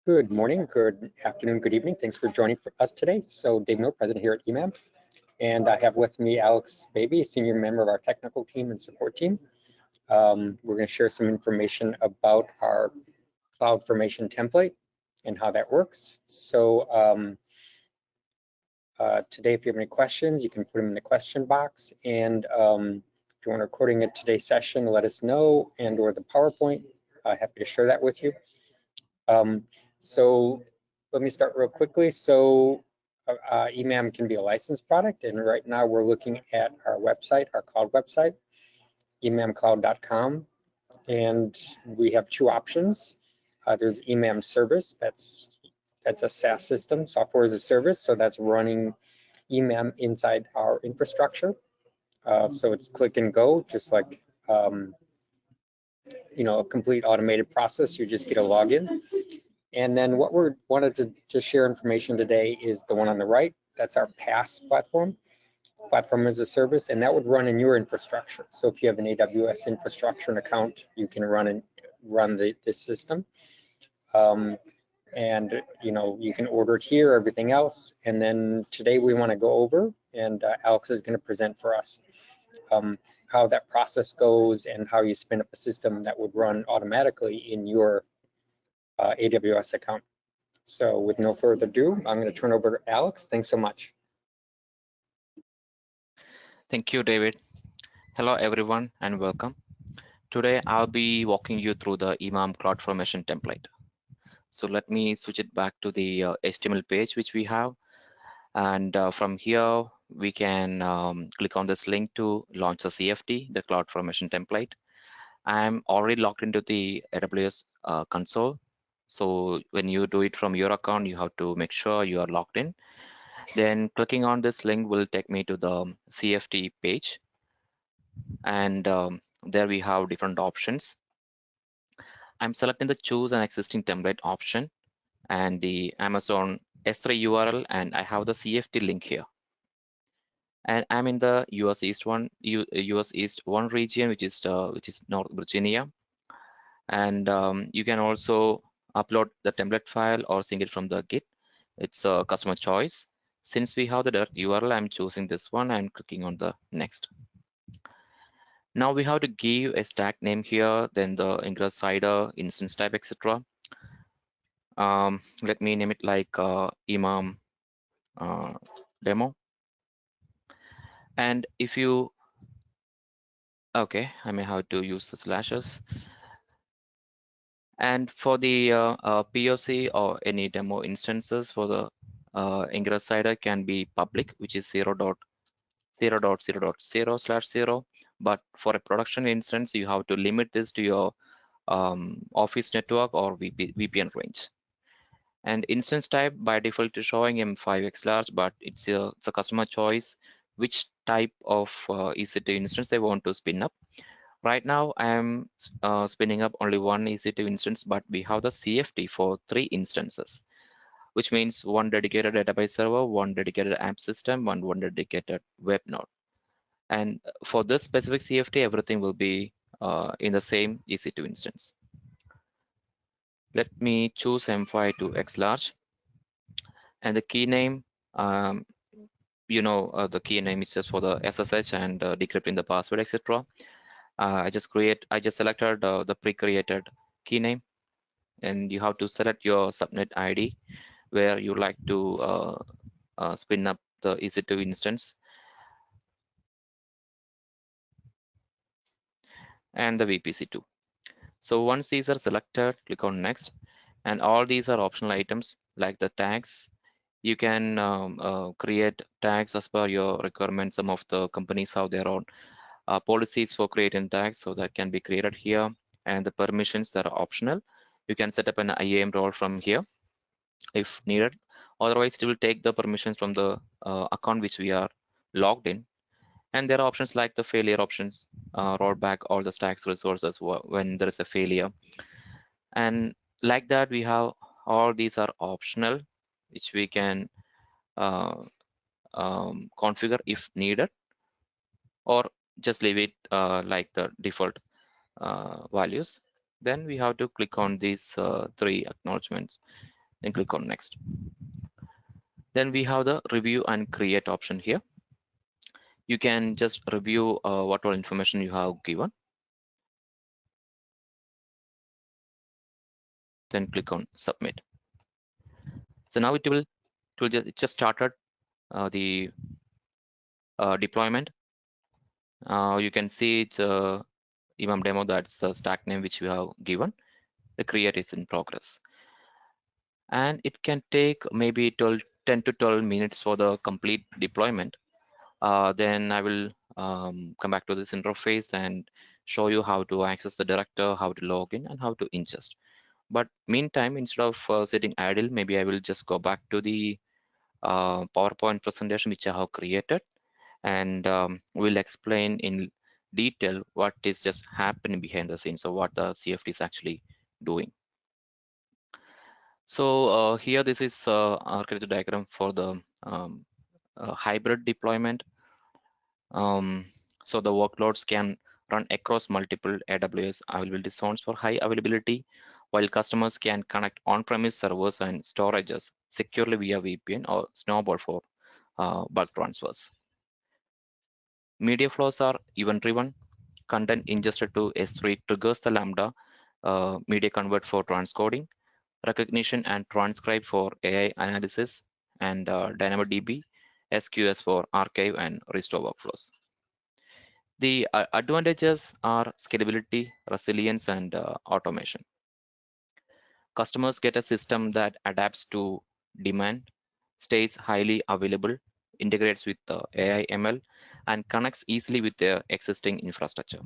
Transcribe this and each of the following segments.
Good morning, good afternoon, good evening. Thanks for joining for us today. So Dave Noe, president here at EMAM, and I have with me Alex Baby, a senior member of our technical team and support team. We're going to share some information about our cloud formation template and how that works. So today, if you have any questions, you can put them in the question box. And if you want a recording of today's session, let us know, and or the PowerPoint. Happy to share that with you. So let me start real quickly. So EMAM can be a licensed product, and right now we're looking at our website, our cloud website, emamcloud.com, and we have two options. There's EMAM Service, that's a SaaS system, software as a service, so that's running EMAM inside our infrastructure. So it's click and go, just like a complete automated process. You just get a login. And then what we wanted to share information today is the one on the right. That's our PaaS platform as a service, and that would run in your infrastructure. So if you have an AWS infrastructure and account, you can run this system. And you can order it here, everything else. And then today we want to go over, and Alex is going to present for us how that process goes and how you spin up a system that would run automatically in your AWS account. So with no further ado, I'm going to turn over to Alex. Thanks so much. Thank you, David. Hello, everyone, and welcome. Today, I'll be walking you through the EMAM Cloud Formation template. So let me switch it back to the HTML page, which we have. And from here, we can click on this link to launch the CFT, the Cloud Formation template. I'm already logged into the AWS console. So when you do it from your account, you have to make sure you are logged in. Then clicking on this link will take me to the CFT page. And there we have different options. I'm selecting the choose an existing template option and the Amazon S3 URL, and I have the CFT link here. And I'm in the US East 1 region, which is North Virginia. And you can also upload the template file or sync it from the Git. It's a customer choice. Since we have the direct URL, I'm choosing this one and clicking on the next. Now we have to give a stack name here, then the ingress header, instance type, etc. Let me name it like EMAM demo. And if you, okay, I may have to use the slashes. And for the POC or any demo instances for the ingress header can be public, which is 0.0.0/0. But for a production instance, you have to limit this to your office network or VPN range. And instance type by default is showing M5X large, but it's a customer choice which type of EC2 instance they want to spin up. Right now, I am spinning up only one EC2 instance, but we have the CFT for 3 instances, which means one dedicated database server, one dedicated app system, and one dedicated web node. And for this specific CFT, everything will be in the same EC2 instance. Let me choose M5 to X large. And the key name, the key name is just for the SSH and decrypting the password, etc. I just selected the pre-created key name, and you have to select your subnet ID where you like to spin up the EC2 instance, and the VPC2. So once these are selected, click on next, and all these are optional items like the tags. You can create tags as per your requirement. Some of the companies have their own policies for creating tags, so that can be created here. And the permissions that are optional, you can set up an IAM role from here if needed. Otherwise, it will take the permissions from the account which we are logged in. And there are options like the failure options, roll back all the stacks resources when there is a failure. And like that, we have all these are optional, which we can configure if needed, or just leave it like the default values. Then we have to click on these 3 acknowledgements. then click on next. Then we have the review and create option here. You can just review what all information you have given. Then click on submit. So now it just started the deployment. You can see it's imam demo, that's the stack name which we have given. The create is in progress, and it can take maybe 10 to 12 minutes for the complete deployment. Then I will come back to this interface and show you how to access the director, how to log in, and how to ingest. But meantime, instead of sitting idle, maybe I will just go back to the PowerPoint presentation which I have created, and we'll explain in detail what is just happening behind the scenes, so what the CFD is actually doing. So here this is architecture diagram for the hybrid deployment. So the workloads can run across multiple AWS availability zones for high availability, while customers can connect on-premise servers and storages securely via VPN or Snowball for bulk transfers. Media flows are event-driven. Content ingested to S3 triggers the Lambda media convert for transcoding, recognition and transcribe for AI analysis, and DynamoDB SQS for archive and restore workflows. The advantages are scalability, resilience, and automation. Customers get a system that adapts to demand, stays highly available, integrates with AI ML, and connects easily with their existing infrastructure.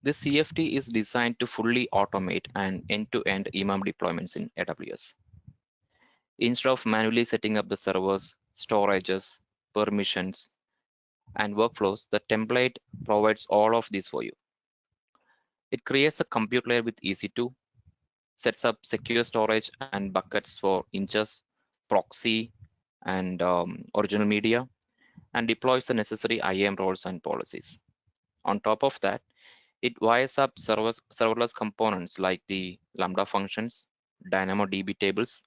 This CFD is designed to fully automate and end-to-end imam deployments in AWS. Instead of manually setting up the servers, storages, permissions, and workflows, the template provides all of these for you. It creates a compute layer with EC2, sets up secure storage and buckets for ingest, proxy, and original media, and deploys the necessary IAM roles and policies. On top of that, it wires up serverless components like the Lambda functions, DynamoDB tables,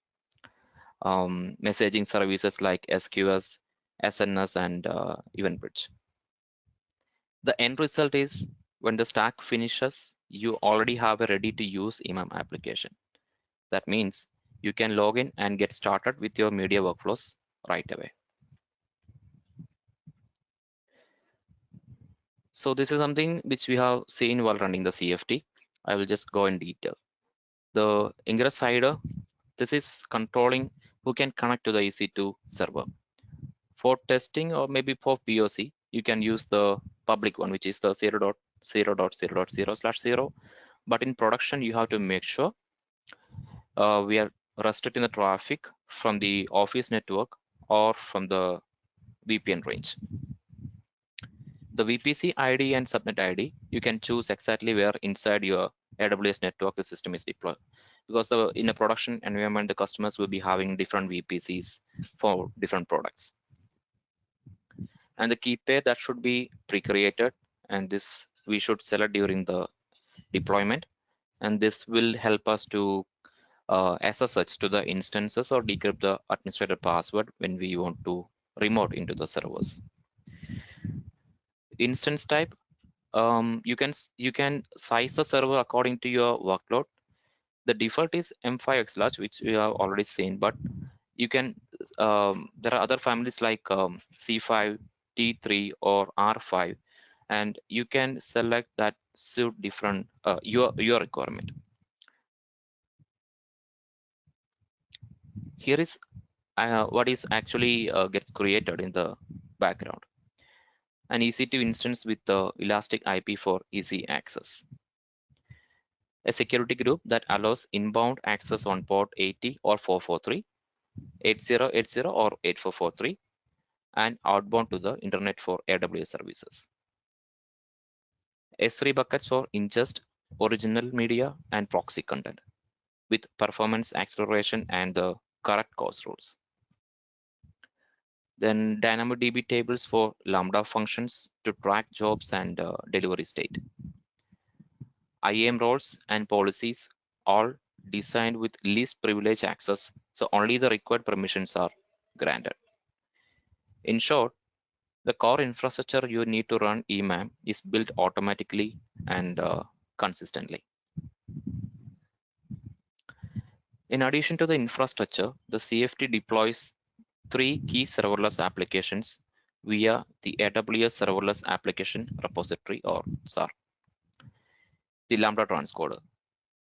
messaging services like SQS, SNS, and EventBridge. The end result is when the stack finishes, you already have a ready-to-use imam application. That means you can log in and get started with your media workflows right away. So this is something which we have seen while running the CFD. I will just go in detail. The ingress header, this is controlling who can connect to the EC2 server. For testing or maybe for POC, you can use the public one, which is the 0.0.0.0/0. But in production, you have to make sure we are restricting the traffic from the office network or from the VPN range. The VPC ID and subnet ID, you can choose exactly where inside your AWS network the system is deployed. Because in a production environment, the customers will be having different VPCs for different products. And the key pair that should be pre-created, and this we should select during the deployment. And this will help us to SSH to the instances or decrypt the administrator password when we want to remote into the servers. Instance type, you can size the server according to your workload. The default is M5X large, which we have already seen, but you can there are other families like C5, T3, or R5, and you can select that suit different your requirement. Here is what is actually gets created in the background. An EC2 instance with the elastic IP for easy access. A security group that allows inbound access on port 80 or 443, 8080 or 8443, and outbound to the internet for AWS services. S3 buckets for ingest, original media, and proxy content with performance acceleration and the correct cost rules. Then DynamoDB tables for Lambda functions to track jobs and delivery state. IAM roles and policies all designed with least privilege access, so only the required permissions are granted. In short, the core infrastructure you need to run EMAM is built automatically and consistently. In addition to the infrastructure, the CFT deploys three key serverless applications via the AWS Serverless Application Repository, or SAR. The Lambda transcoder,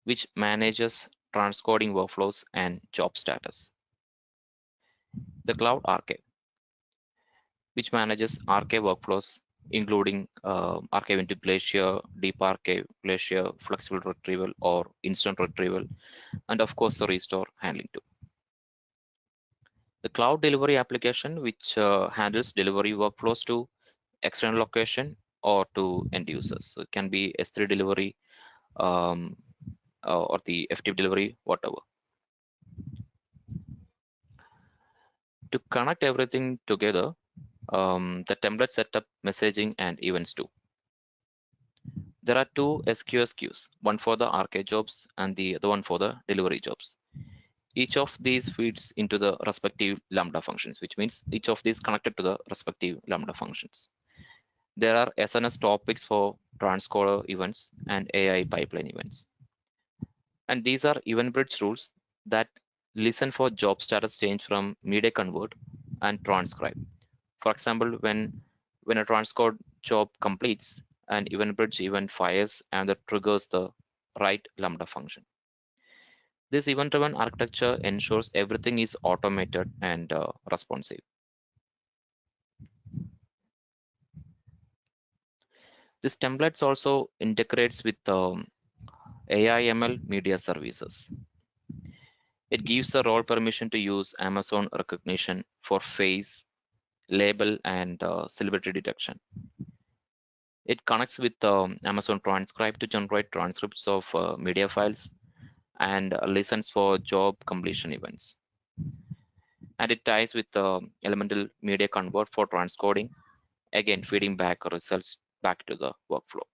which manages transcoding workflows and job status. The Cloud Archive, which manages archive workflows, including archive into Glacier, deep archive, Glacier, flexible retrieval, or instant retrieval, and of course the restore handling too. The Cloud Delivery application, which handles delivery workflows to external location or to end users. So it can be S3 delivery um, or the FTP delivery, whatever. To connect everything together, the template setup, messaging, and events too. There are two SQS queues, one for the archive jobs and the other one for the delivery jobs. Each of these feeds into the respective Lambda functions, which means each of these connected to the respective Lambda functions. There are SNS topics for transcoder events and AI pipeline events. And these are event bridge rules that listen for job status change from media convert and transcribe. For example, when a transcode job completes, an event bridge event fires and that triggers the right Lambda function. This event-driven architecture ensures everything is automated and responsive. This templates also integrates with AI/ML media services. It gives the role permission to use Amazon recognition for face, label, and celebrity detection. It connects with Amazon Transcribe to generate transcripts of media files and listens for job completion events. And it ties with Elemental Media Convert for transcoding, again feeding back results back to the workflow.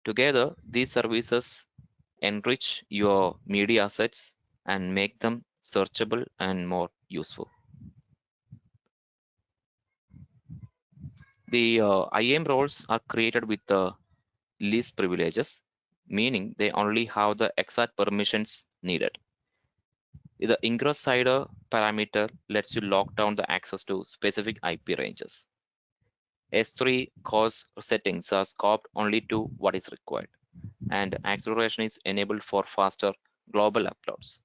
Together, these services enrich your media assets and make them searchable and more useful. The IAM roles are created with the least privileges, meaning they only have the exact permissions needed. The ingress cider parameter lets you lock down the access to specific IP ranges. S3 cause settings are scoped only to what is required, and acceleration is enabled for faster global uploads.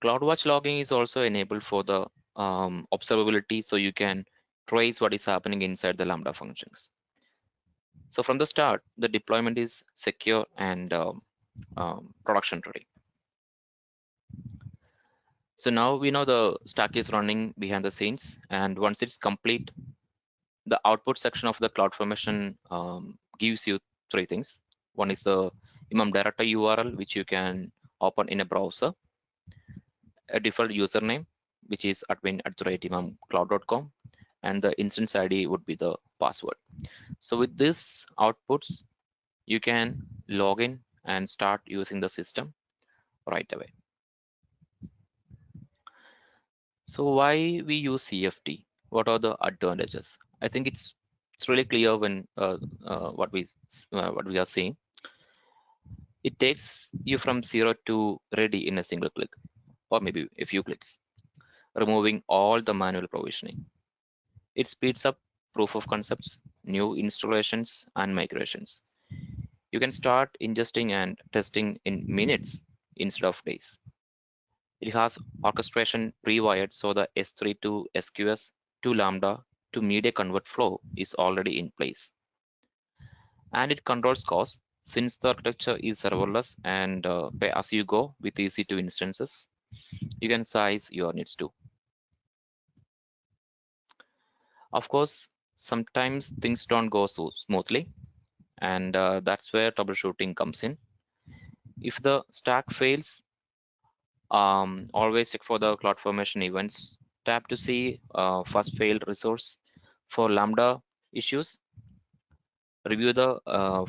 CloudWatch logging is also enabled for the observability, so you can trace what is happening inside the Lambda functions. So from the start, the deployment is secure and production ready. So now we know the stack is running behind the scenes, and once it's complete, the output section of the CloudFormation gives you three things. One is the imam directory URL, which you can open in a browser, a default username, which is admin@imamcloud.com, and the instance ID would be the password. So with this outputs, you can log in and start using the system right away. So why we use CFT? What are the advantages? I think it's really clear when what we are seeing. It takes you from zero to ready in a single click, or maybe a few clicks, removing all the manual provisioning. It speeds up proof of concepts, new installations, and migrations. You can start ingesting and testing in minutes instead of days. It has orchestration pre-wired, so the S3 to SQS to Lambda to media convert flow is already in place. And it controls cost since the architecture is serverless and pay as you go with EC2 instances. You can size your needs too. Of course, sometimes things don't go so smoothly, and that's where troubleshooting comes in. If the stack fails, always check for the CloudFormation events tab to see first failed resource. For Lambda issues, Review the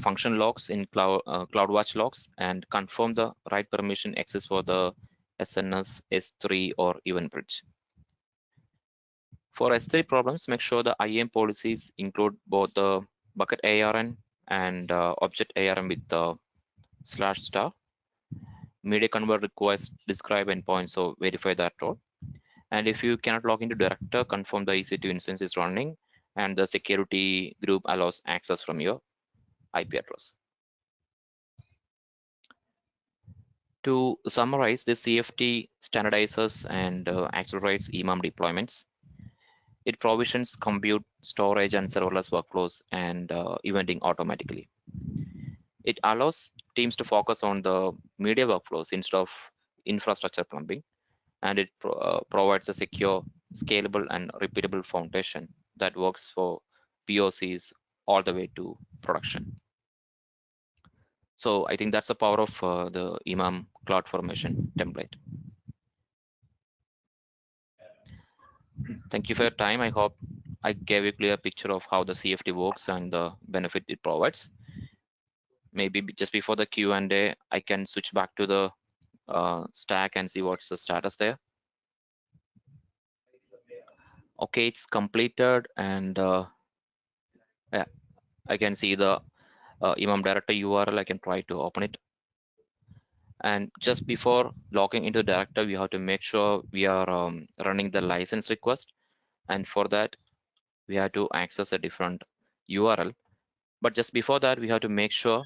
function logs in CloudWatch logs and confirm the right permission exists for the SNS, S3, or EventBridge. For S3 problems, make sure the IAM policies include both the bucket ARN and object ARN with the /star. Media convert request describe endpoint, so verify that role. And if you cannot log into director, confirm the EC2 instance is running and the security group allows access from your IP address. To summarize, this CFT standardizes and accelerates EMAM deployments. It provisions compute, storage, and serverless workflows and eventing automatically. It allows teams to focus on the media workflows instead of infrastructure plumbing, and it provides a secure, scalable, and repeatable foundation that works for POCs all the way to production. So I think that's the power of the EMAM cloud formation template. Thank you for your time. I hope I gave a clear picture of how the CFT works and the benefit it provides. Maybe just before the Q&A, I can switch back to the stack and see what's the status there. Okay, it's completed, and yeah, I can see the EMAM director URL. I can try to open it. And just before logging into director, we have to make sure we are running the license request. And for that, we have to access a different URL. But just before that, we have to make sure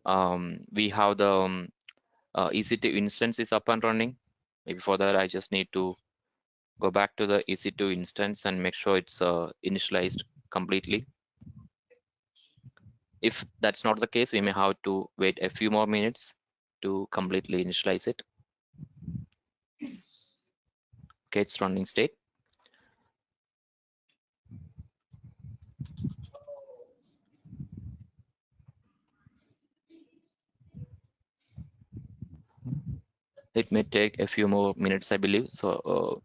we have the EC2 instance is up and running. Maybe for that, I just need to go back to the EC2 instance and make sure it's initialized completely. If that's not the case, we may have to wait a few more minutes to completely initialize it. Okay, it's running state. It may take a few more minutes, I believe. So,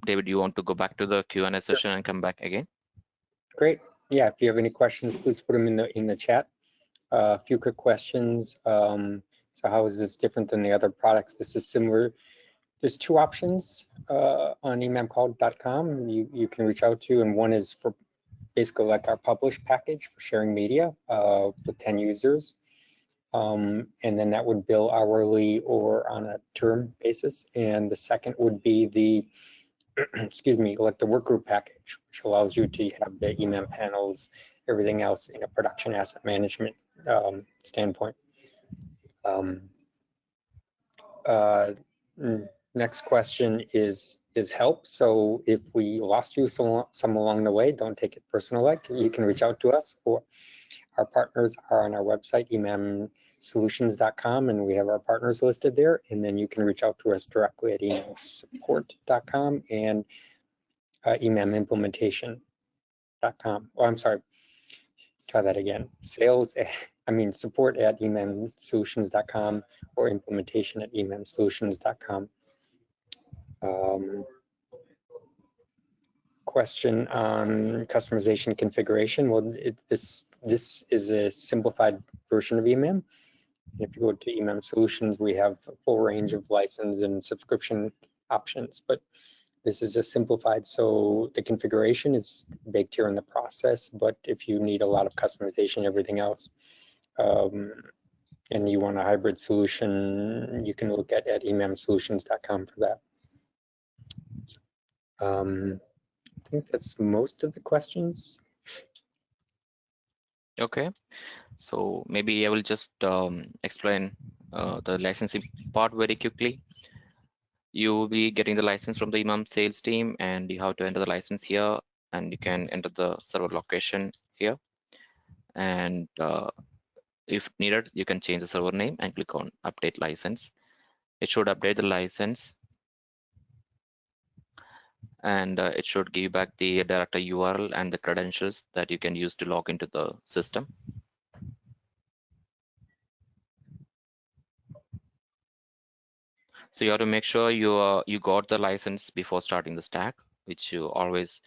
David, you want to go back to the Q&A session and come back again? Great. Yeah, if you have any questions, please put them in the chat. A few quick questions. So how is this different than the other products? This is similar. There's two options on emamcloud.com you can reach out to, and one is for basically like our publish package for sharing media with 10 users. And then that would bill hourly or on a term basis. And the second would be the, excuse me, like the workgroup package, which allows you to have the EMAM panels, everything else in a production asset management standpoint. Next question is help. So if we lost you some along the way, don't take it personal. Like, you can reach out to us, or our partners are on our website, emamsolutions.com, and we have our partners listed there. And then you can reach out to us directly at emamsupport.com and emamimplementation.com. Oh, I'm sorry. Try that again. Support at emamsolutions.com or implementation at emamsolutions.com. Question on customization configuration. Well, this is a simplified version of EMAM. If you go to EMAM Solutions, we have a full range of license and subscription options, but this is a simplified, so the configuration is baked here in the process. But if you need a lot of customization, everything else, and you want a hybrid solution, you can look at emamsolutions.com for that. I think that's most of the questions. Okay, so maybe I will just explain the licensing part very quickly. You will be getting the license from the EMAM sales team, and you have to enter the license here, and you can enter the server location here. And if needed, you can change the server name and click on update license. It should update the license, and it should give back the director URL and the credentials that you can use to log into the system. So you have to make sure you got the license before starting the stack, which you always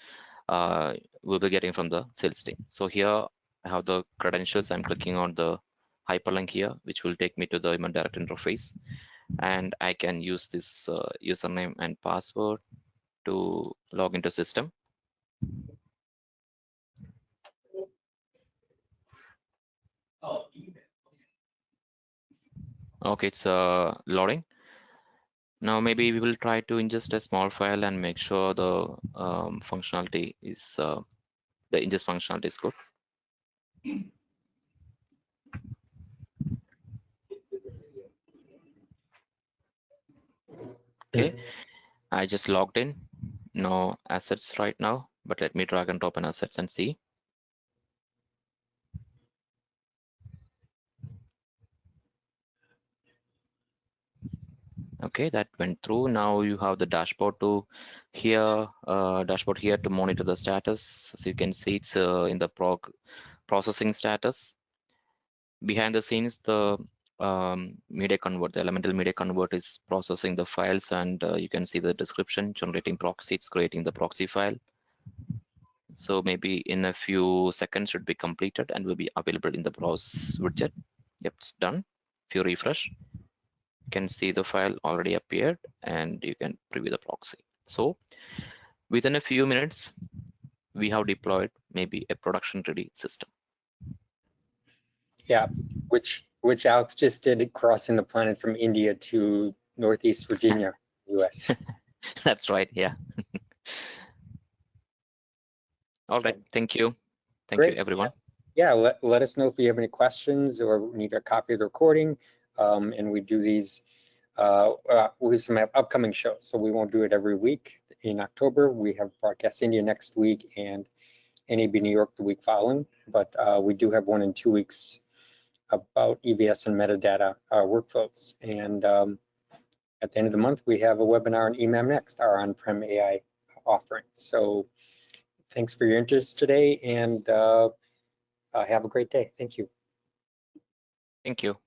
will be getting from the sales team. So here I have the credentials. I'm clicking on the hyperlink here, which will take me to the email direct interface, and I can use this username and password to log into system. Okay, it's loading. Now maybe we will try to ingest a small file and make sure the functionality is the ingest functionality is good. Okay, I just logged in. No assets right now, but let me drag and drop an assets and see. Okay, that went through. Now you have the dashboard to here, to monitor the status. As you can see, it's in the processing status. Behind the scenes, the media convert, the elemental media convert is processing the files, and you can see the description, generating proxy, it's creating the proxy file. So maybe in a few seconds should be completed and will be available in the browse widget. Yep, it's done. If you refresh, you can see the file already appeared and you can preview the proxy. So within a few minutes, we have deployed maybe a production ready system. Yeah, which Alex just did, crossing the planet from India to Northeast Virginia, US. That's right, yeah. All right, thank you. Thank you, everyone. Yeah, let us know if you have any questions or need a copy of the recording. And we do these with some upcoming shows, so we won't do it every week. In October, we have Broadcast India next week and NAB New York the week following, but we do have one in 2 weeks about EVS and metadata workflows. And at the end of the month, we have a webinar on EMAM Next, our on-prem AI offering. So thanks for your interest today, and have a great day. Thank you. Thank you.